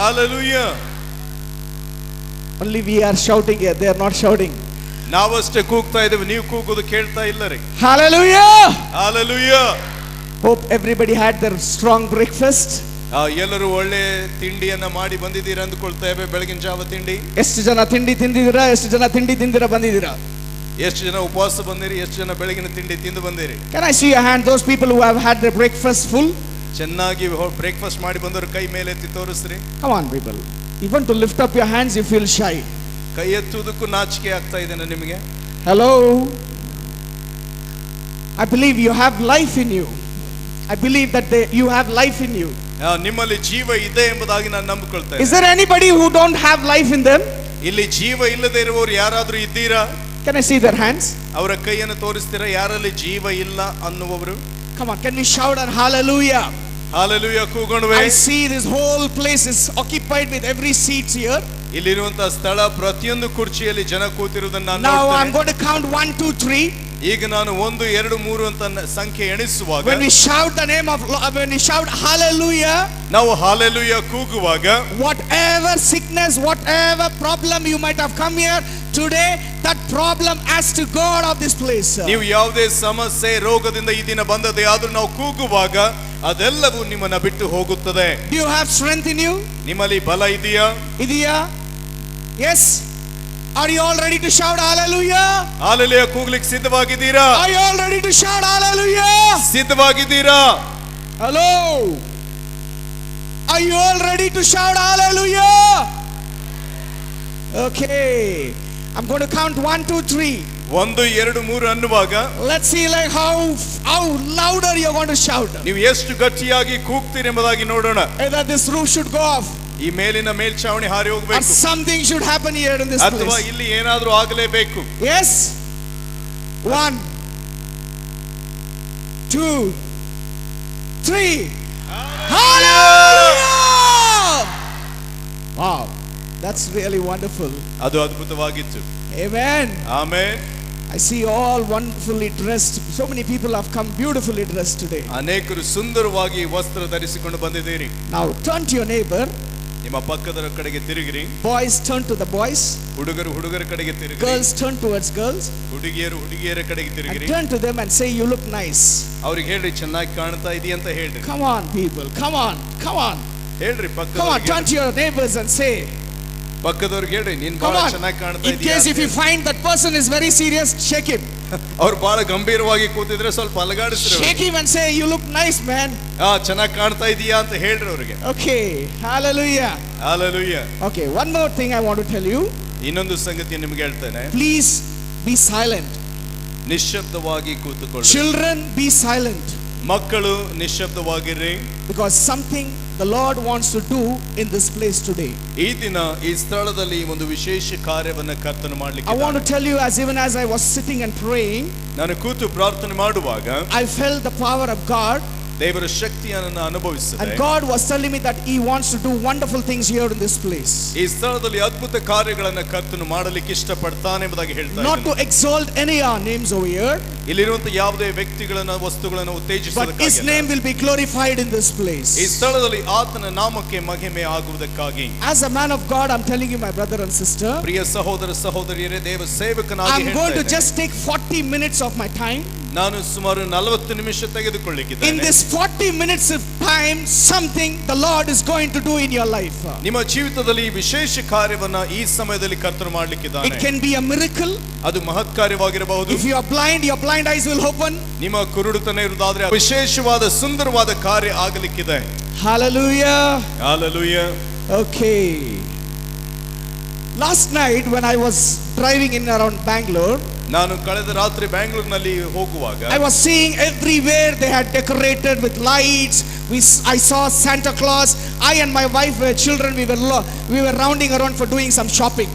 Hallelujah. Only we are shouting here, they are not shouting. ನಾವಷ್ಟೇ ಕೂಗ್ತಾ ಇದ್ದೇವೆ, ನೀವು ಕೂಗೋದು ಕೇಳ್ತಾ ಇಲ್ಲ ರೀ. Hallelujah. Hallelujah. Hope everybody had their strong breakfast. ಎಲ್ಲರೂ ಒಳ್ಳೆ ತಿಂಡಿಯನ್ನ ಮಾಡಿ ಬಂದಿದ್ದೀರಾ ಅಂದುಕೊಳ್ತೇವೆ. ಬೆಳಗಿನ ಜಾವ ತಿಂಡಿ ಎಷ್ಟು ಜನ ತಿಂಡಿ ತಿಂದಿದ್ದೀರಾ? ಎಷ್ಟು ಜನ ತಿಂಡಿ ತಿಂದಿರಾ ಬಂದಿದ್ದೀರಾ? ಎಷ್ಟು ಜನ ಉಪವಾಸ ಬಂದಿರಿ? ಎಷ್ಟು ಜನ ಬೆಳಗಿನ ತಿಂಡಿ ತಿಂದು ಬಂದಿರಿ? Can I see your hand, those people who have had their breakfast full? ಚೆನ್ನಾಗಿ ಬ್ರೇಕ್ಫಾಸ್ಟ್ ಮಾಡಿ ಬಂದವರು ಕೈ ಮೇಲೆ ಎತ್ತಿ ತೋರಿಸ್ರಿ. Come on people, even to lift up your hands you feel shy. ಕೈ ಎತ್ತುವುದಕ್ಕೂ ನಾಚಿಕೆ ಆಗ್ತಾ ಇದೆನಾ ನಿಮಗೆ? Hello, I believe you have life in you. I believe that you have life in you. ನಿಮ್ಮಲ್ಲಿ ಜೀವ ಇದೆ ಎಂಬುದಾಗಿ ನಾನು ನಂಬಿಕೊಳ್ತೇನೆ. Is there anybody who don't have life in them? ಇಲ್ಲಿ ಜೀವ ಇಲ್ಲದೆ ಇರುವವರು ಯಾರಾದರೂ ಇದ್ದೀರಾ? Can I see their hands? ಅವರ ಕೈಯನ್ನು ತೋರಿಸ್ತೀರಾ ಯಾರಲ್ಲಿ ಜೀವ ಇಲ್ಲ ಅನ್ನುವವರು? Come on, can we shout and hallelujah? Hallelujah ಕೂಗೋಣವೇ? I see this whole place is occupied with every seat here. ಇಲ್ಲಿರುವಂತಹ ಸ್ಥಳ ಪ್ರತಿಯೊಂದು ಕುರ್ಚಿಯಲ್ಲಿ ಜನ ಕೂತಿರುವುದನ್ನು ನಾನು Now ನೋಡ್ತೇನೆ. I'm going to count 1 2 3. ಈಗ ನಾನು 1 2 3 ಅಂತ ಸಂಖ್ಯೆ ಎಣಿಸುವಾಗ, when we shout the name of when we shout hallelujah, ನಾವು hallelujah ಕೂಗುವಾಗ, whatever sickness, whatever problem you might have come here today, that problem has to go out of this place. ನೀವು ಯಾವುದೇ ಸಮಸ್ಯೆ ರೋಗದಿಂದ ಈ ದಿನ ಬಂದದೇ ಆದರೂ ನಾವು ಕೂಗುವಾಗ ಅದೆಲ್ಲವೂ ನಿಮ್ಮನ್ನ ಬಿಟ್ಟು ಹೋಗುತ್ತದೆ. Do you have strength in you? ನಿಮ್ಮಲ್ಲಿ ಬಲ ಇದೆಯಾ? ಇದೆಯಾ? Yes. Are you all ready to shout hallelujah? Hallelujah ಕೂಗ್ಲಿಕ್ಕೆ ಸಿದ್ಧವಾಗಿದ್ದೀರಾ? Are you all ready to shout hallelujah? ಸಿದ್ಧವಾಗಿದ್ದೀರಾ? Hello. Are you all ready to shout hallelujah? Okay. I'm going to count 1 2 3. 1 2 3 ಅನ್ನುವಾಗ, let's see like how louder you're going to shout. ನೀವು ಎಷ್ಟು ಗಟ್ಟಿಯಾಗಿ ಕೂಗ್ತೀರಿ ಎಂಬುದಾಗಿ ನೋಡೋಣ. Either this roof should go off, ಈ ಮೇಲಿನ ಮೇಲ್ಛಾವಣಿ ಹಾರಿ or ಹೋಗಬೇಕು, something should happen here in this ಅಥವಾ place. ಇಲ್ಲಿ ಏನಾದರೂ ಆಗಲೇಬೇಕು. Yes. 1 2 3. Hallelujah! Wow, that's really wonderful. ಅದು ಅದ್ಭುತವಾಗಿತ್ತು. Amen. Amen. I see all wonderfully dressed. So many people have come beautifully dressed today. ಅನೇಕರು ಸುಂದರವಾಗಿ ವಸ್ತ್ರ ಧರಿಸಿಕೊಂಡು ಬಂದಿದ್ದೀರಿ. Now turn to your neighbor. ನಿಮ್ಮ ಪಕ್ಕದ ಕಡೆಗೆ ತಿರುಗಿರಿ. Boys turn to the boys. ಹುಡುಗರು ಹುಡುಗರ ಕಡೆಗೆ ತಿರುಗಿರಿ. Girls turn towards girls. ಹುಡುಗಿಯರು ಹುಡುಗಿಯರ ಕಡೆಗೆ And ತಿರುಗಿರಿ. turn to them and say you look nice. ಅವ್ರಿಗೆ ಹೇಳ್ರಿ ಚೆನ್ನಾಗಿ ಕಾಣ್ತಾ ಇದೀಯ ಅಂತ ಹೇಳ್ರಿ. Come on people, come on, come on. ಹೇಳ್ರಿ Come on, ಪಕ್ಕದವರಿಗೆ. turn to your neighbors and say, ಪಕ್ಕದವ್ರಿಗೆ ಹೇಳ್ರಿ ನೀನ್ come ಬಹಳ on. ಚೆನ್ನಾಗಿ ಕಾಣ್ತಾ In ಇದೀಯ. case if you find that person is very serious, shake him. ಅವ್ರು ಬಹಳ ಗಂಭೀರವಾಗಿ ಕೂತಿದ್ರೆ ಸ್ವಲ್ಪ ಅಲಗಾಡಿಸ್ರಿ. Shake him and say you look nice man. ಚೆನ್ನಾಗಿ ಕಾಣ್ತಾ ಇದೀಯಾ ಅಂತ ಹೇಳ್ರಿ ಅವ್ರಿಗೆ. Okay, hallelujah. Hallelujah. Okay, one more thing I want to tell you. ಇನ್ನೊಂದು ಸಂಗತಿ ನಿಮಗೆ ಹೇಳ್ತೇನೆ. Please be silent. ನಿಶ್ಶಬ್ದವಾಗಿ ಕೂತುಕೊಳ್ಳಿ. Children, be silent. ಮಕ್ಕಳು ನಿಶ್ಶಬ್ದವಾಗಿರ್ರಿ. Because something the Lord wants to do in this place today. ಈ ದಿನ ಈ ಸ್ಥಳದಲ್ಲಿ ಒಂದು ವಿಶೇಷ ಕಾರ್ಯವನ್ನು ಕರ್ತನು ಮಾಡಲಿಕ್ಕೆ. I want to tell you, as even as I was sitting and praying, ನಾನು ಕೂತು ಪ್ರಾರ್ಥನೆ ಮಾಡುವಾಗ I felt the power of God. ದೇವರ ಶಕ್ತಿಯನ್ನು ಅನುಭವಿಸಿದೆ. And God was telling me that He wants to do wonderful things here in this place. ಈ ಸ್ಥಳದಲ್ಲಿ ಅದ್ಭುತ ಕಾರ್ಯಗಳನ್ನು ಕರ್ತನು ಮಾಡಲಿಕ್ಕೆ ಇಷ್ಟಪಡ್ತಾನೆ ಎಂಬುದಾಗಿ ಹೇಳ್ತಾ Not ಇದ್ದಾನೆ. to exalt any our names over here, ಇಲ್ಲಿರುವಂತ ಯಾವುದೇ ವ್ಯಕ್ತಿಗಳನ್ನ ವಸ್ತುಗಳನ್ನು but His ಉತ್ತೇಜಿಸುವುದಕ್ಕಾಗಿ name will be glorified in this place. ಈ ಸ್ಥಳದಲ್ಲಿ ಆತನ ನಾಮಕ್ಕೆ ಮಹಿಮೆ ಆಗುವುದಕ್ಕಾಗಿ. As a man of God, I'm telling you, my brother and sister, ಪ್ರಿಯ ಸಹೋದರ ಸಹೋದರಿಯರೇ, ದೇವ ಸೇವಕನಾಗಿ I'm going to ಹೇಳ್ತಾ just take 40 minutes of my time. ನಾನು ಸುಮಾರು 40 ನಿಮಿಷ In ತೆಗೆದುಕೊಳ್ಳಲಿಕ್ಕಿದ್ದೇನೆ. this 40 minutes of time, something the Lord is going to do in your life. ನಿಮ್ಮ ಜೀವಿತದಲ್ಲಿ ವಿಶೇಷ ಕಾರ್ಯವನ್ನ ಈ ಸಮಯದಲ್ಲಿ ಕರ್ತನು ಮಾಡಲಿಕ್ಕಿದ್ದಾನೆ. It can be a miracle. ಅದು ಮಹತ್ ಕಾರ್ಯವಾಗಿರಬಹುದು. If you are blind, your blind eyes will open. ನಿಮ್ಮ ಕುರುಡುತನ ಇರುವುದಾದ್ರೆ ವಿಶೇಷವಾದ ಸುಂದರವಾದ ಕಾರ್ಯ ಆಗಲಿಕ್ಕಿದೆ. Hallelujah. Hallelujah. Okay. Last night when I was driving in around Bangalore, ನಾನು ಕಳೆದ ರಾತ್ರಿ ಬೆಂಗಳೂರಿನಲ್ಲಿ ಹೋಗುವಾಗ I was seeing everywhere they had decorated with lights. I saw Santa Claus. I and my wife were children. We were rounding around for doing some shopping.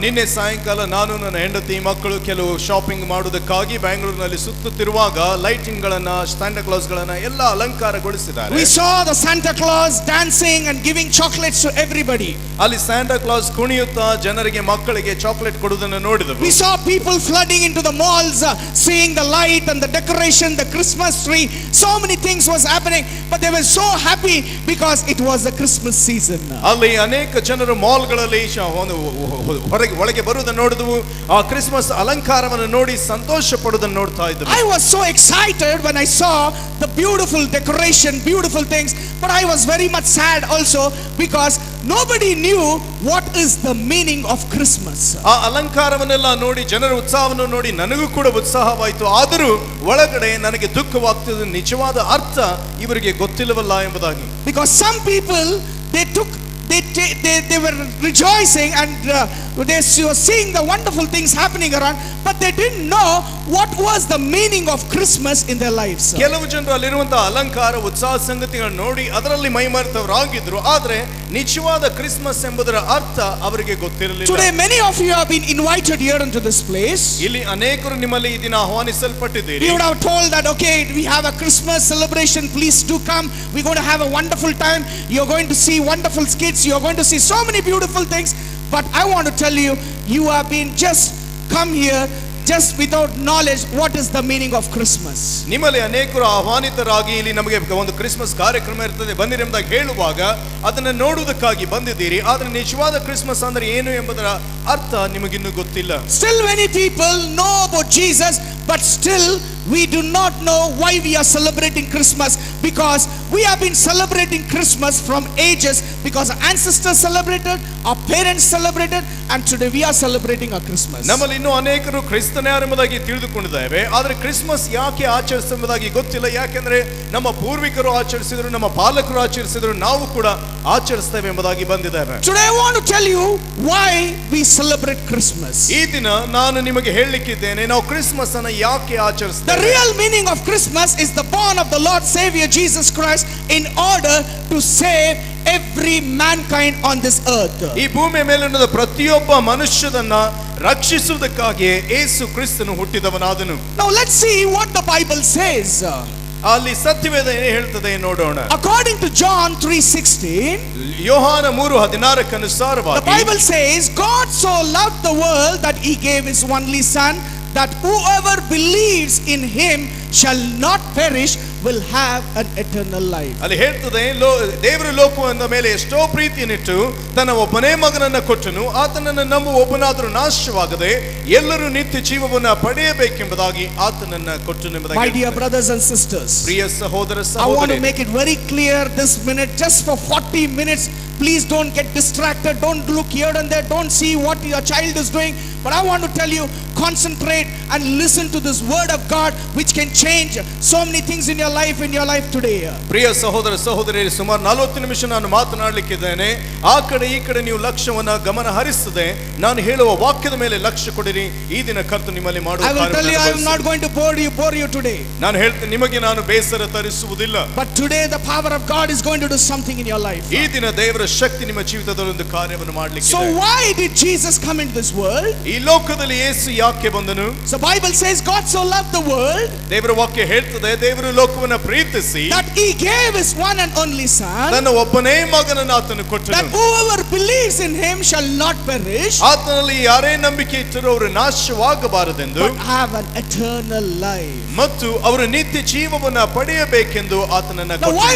ನಿನ್ನೆ ಸಾಯಂಕಾಲ ನಾನು ನನ್ನ ಹೆಂಡತಿ ಮಕ್ಕಳು ಕೆಲವು ಶಾಪಿಂಗ್ ಮಾಡುವುದಕ್ಕಾಗಿ ಬೆಂಗಳೂರಿನಲ್ಲಿ ಸುತ್ತುತ್ತಿರುವಾಗ ಲೈಟಿಂಗ್ ಗಳನ್ನ ಸ್ಯಾಂಟಾ ಕ್ಲಾಸ್ ಗಳನ್ನ ಎಲ್ಲ ಅಲಂಕಾರಗೊಳಿಸಿದ್ದಾರೆ. We saw the Santa Claus dancing and giving chocolates to everybody. ಅಲ್ಲಿ ಸ್ಯಾಂಟಾ ಕ್ಲಾಸ್ ಕುಣಿಯುತ್ತಾ ಜನರಿಗೆ ಮಕ್ಕಳಿಗೆ ಚಾಕ್ಲೇಟ್ ಕೊಡುವುದನ್ನು ನೋಡಿದೆವು. We saw people flooding into the malls, seeing the light and the decoration, the Christmas tree. So many things was happening, but they were so happy because it was the Christmas season. ಅಲ್ಲಿ ಅನೇಕ ಜನರು ಮಾಲ್ಗಳಲ್ಲಿ ಒಳಗೆ ಬರುವುದನ್ನು ನೋಡಿದವು. ಆ Christmas ಅಲಂಕಾರವನ್ನು ನೋಡಿ ಸಂತೋಷ ಪಡುವುದನ್ನು ನೋಡ್ತಾ ಇದ್ದೆವು. I was so excited when I saw the beautiful decoration, beautiful things, but I was very much sad also because nobody knew what is the meaning of Christmas. ಆ ಅಲಂಕಾರವನ್ನೆಲ್ಲ ನೋಡಿ ಜನರ ಉತ್ಸಾಹವನ್ನು ನೋಡಿ ನನಗೂ ಕೂಡ ಉತ್ಸಾಹವಾಯಿತು. ಆದರೂ ಒಳಗಡೆ ನನಗೆ ದುಃಖವಾಗ್ತಿದೆ, ನಿಜವಾದ ಅರ್ಥ ಇವರಿಗೆ ಗೊತ್ತಿಲ್ಲವಲ್ಲ ಎಂಬುದಾಗಿ. Because some people they were rejoicing and they were seeing the wonderful things happening around, but they didn't know what was the meaning of Christmas in their lives. ಕೆಲವು ಜನರು ಅಲ್ಲಿರುವಂತಹ ಅಲಂಕಾರ ಉತ್ಸಾಹ ಸಂಗತಿಗಳನ್ನು ನೋಡಿ ಅದರಲ್ಲಿ ಮೈಮರೆತವರಾಗಿದ್ರು, ಆದರೆ ನಿಜವಾದ ಕ್ರಿಸ್ಮಸ್ ಎಂಬುದರ ಅರ್ಥ ಅವರಿಗೆ ಗೊತ್ತಿರಲಿಲ್ಲ. Today many of you have been invited here into this place. ಇಲ್ಲಿ ಅನೇಕರು ನಿಮ್ಮಲ್ಲಿ ಈ ದಿನ ಆಹ್ವಾನಿಸಲ್ಪಟ್ಟಿದ್ದೀರಿ. You would have told that okay, we have a Christmas celebration, please do come, we're going to have a wonderful time, you're going to see wonderful skits, you're going to see so many beautiful things. But I want to tell you, you have been just come here just without knowledge what is the meaning of Christmas. ನಿಮ್ಮಲ್ಲಿ ಅನೇಕರು ಆಹ್ವಾನಿತರಾಗಿ ಇಲ್ಲಿ ನಮಗೆ ಒಂದು Christmas ಕಾರ್ಯಕ್ರಮ ಇರ್ತದೆ ಬನ್ನಿರಿ ಎಂಬುದಾಗಿ ಹೇಳುವಾಗ ಅದನ್ನು ನೋಡುವುದಕ್ಕಾಗಿ ಬಂದಿದ್ದೀರಿ, ಆದರೆ ನಿಜವಾದ ಕ್ರಿಸ್ಮಸ್ ಅಂದ್ರೆ ಏನು ಎಂಬುದರ ಅರ್ಥ ನಿಮಗಿನ್ನೂ ಗೊತ್ತಿಲ್ಲ. Still many people know about Jesus, but still we do not know why we are celebrating Christmas, because we have been celebrating Christmas from ages, because our ancestors celebrated, our parents celebrated, and today we are celebrating our Christmas. ನಮ್ಮಲ್ಲಿ ಇನ್ನೂ ಅನೇಕರು ಕ್ರಿಸ್ತನೇ ಎಂಬುದಾಗಿ ತಿಳಿದುಕೊಂಡಿದ್ದೇವೆ, ಆದರೆ Christmas ಯಾಕೆ ಆಚರಿಸುವುದಾಗಿ ಗೊತ್ತಿಲ್ಲ. ಯಾಕೆಂದ್ರೆ ನಮ್ಮ ಪೂರ್ವಿಕರು ಆಚರಿಸಿದ್ರು, ನಮ್ಮ ಪಾಲಕರು ಆಚರಿಸಿದ್ರು, ನಾವು ಕೂಡ ಆಚರಿಸ್ತೇವೆ ಎಂಬುದಾಗಿ ಬಂದಿದ್ದೇವೆ. Today I want to tell you why we celebrate Christmas. ಈ ದಿನ ನಾನು ನಿಮಗೆ ಹೇಳಲಿಕ್ಕಿದ್ದೇನೆ, ನಾವು ಕ್ರಿಸ್ಮಸ್ ಅನ್ನು ಯಾಕೆ ಆಚರಿಸ್ತೇವೆ. The real meaning of Christmas is the born of the Lord Savior Jesus Christ in order to save every mankind on this earth. ಈ ಭೂಮಿಯ ಮೇಲಿನ ಪ್ರತಿಯೊಬ್ಬ ಮನುಷ್ಯನನ್ನ ರಕ್ಷಿಸುವುದಕ್ಕಾಗಿ ಯೇಸು ಕ್ರಿಸ್ತನು ಹುಟ್ಟಿದವನಾದನು. Now let's see what the Bible says. ಅಲ್ಲಿ ಸತ್ಯವೇದ ಏನು ಹೇಳ್ತದೆ ನೋಡೋಣ. According to John 3:16, ಯೋಹಾನ 3:16 ಅನುಸಾರವಾಗಿ the Bible says, God so loved the world that he gave his only son, that whoever believes in him shall not perish, will have an eternal life. ಅಲ್ಲಿ ಹೇಳ್ತದೆ, ದೇವರು ಲೋಕದ ಮೇಲೆ ಎಷ್ಟೋ ಪ್ರೀತಿಯನ್ನಿಟ್ಟು ತನ್ನ ಒಬ್ಬನೇ ಮಗನನ್ನ ಕೊಟ್ಟನು, ಆತನನ್ನು ನಂಬುವ ಒಬ್ಬನಾದರೂ ನಾಶವಾಗದೆ ಎಲ್ಲರೂ ನಿತ್ಯ ಜೀವವನ್ನು ಪಡೆಯಬೇಕೆಂಬುದಾಗಿ ಆತನನ್ನ ಕೊಟ್ಟನು ಎಂಬುದಾಗಿ. My dear brothers and sisters, ಪ್ರಿಯ ಸಹೋದರ I want to ಸಹೋದರಿ, make it very clear this minute, just for 40 minutes. Please don't get distracted, don't look here and there, don't see what your child is doing, but I want to tell you, concentrate and listen to this word of God which can change so many things in your life today. ಪ್ರಿಯ ಸಹೋದರ ಸಹೋದರಿಯರೇ, ಸುಮಾರು 40 ನಿಮಿಷ ನಾನು ಮಾತನಾಡಲಿಕ್ಕಿದ್ದೇನೆ. ಆ ಕಡೆ ಈ ಕಡೆ ನೀವು ಲಕ್ಷ್ಯವನ್ನ ಗಮನ ಹರಿಸದೆ ನಾನು ಹೇಳುವ ವಾಕ್ಯದ ಮೇಲೆ ಲಕ್ಷ್ಯ ಕೊಡಿರಿ. ಈ ದಿನ ಕರ್ತನು ನಿಮ್ಮಲ್ಲಿ ಮಾಡುವ I will tell you, I am not going to bore you today. ನಾನು ಹೇಳ್ತೇನೆ, ನಿಮಗೆ ನಾನು ಬೇಸರ ತರಿಸುವುದಿಲ್ಲ. But today the power of God is going to do something in your life. ಈ ದಿನ ದೇವರ ಶಕ್ತಿ ನಿಮ್ಮ ಜೀವಿತದಲ್ಲಿ ಒಂದು ಕಾರ್ಯವನ್ನು ಮಾಡಲಿಕ್ಕೆ. So why did Jesus come into this world? ಈ ಲೋಕದಲ್ಲಿ ಯೇಸು ಯಾಕೆ ಬಂದನು? The Bible says God so loved the world, ದೇವರ ವಾಕ್ಯ ಹೇಳ್ತದೆ, ದೇವರು ಲೋಕವನ್ನ ಪ್ರೀತಿಸಿ that he gave his one and only son, ತನ್ನ ಒಬ್ಬನೇ ಮಗನನ್ನು ಆತನು ಕೊಟ್ಟನು. that whoever believes in him shall not perish, ಆತನಲ್ಲಿ ಯಾರೇ ನಂಬಿಕೆ ಇಟ್ಟರೂ ಅವರು ನಾಶವಾಗಬಾರದೆಂದು, but have an eternal life. ಮತ್ತು ಅವರು ನಿತ್ಯ ಜೀವವನ್ನ ಪಡೆಯಬೇಕೆಂದು ಆತನನ್ನ Now ಕೊಟ್ಟನು. why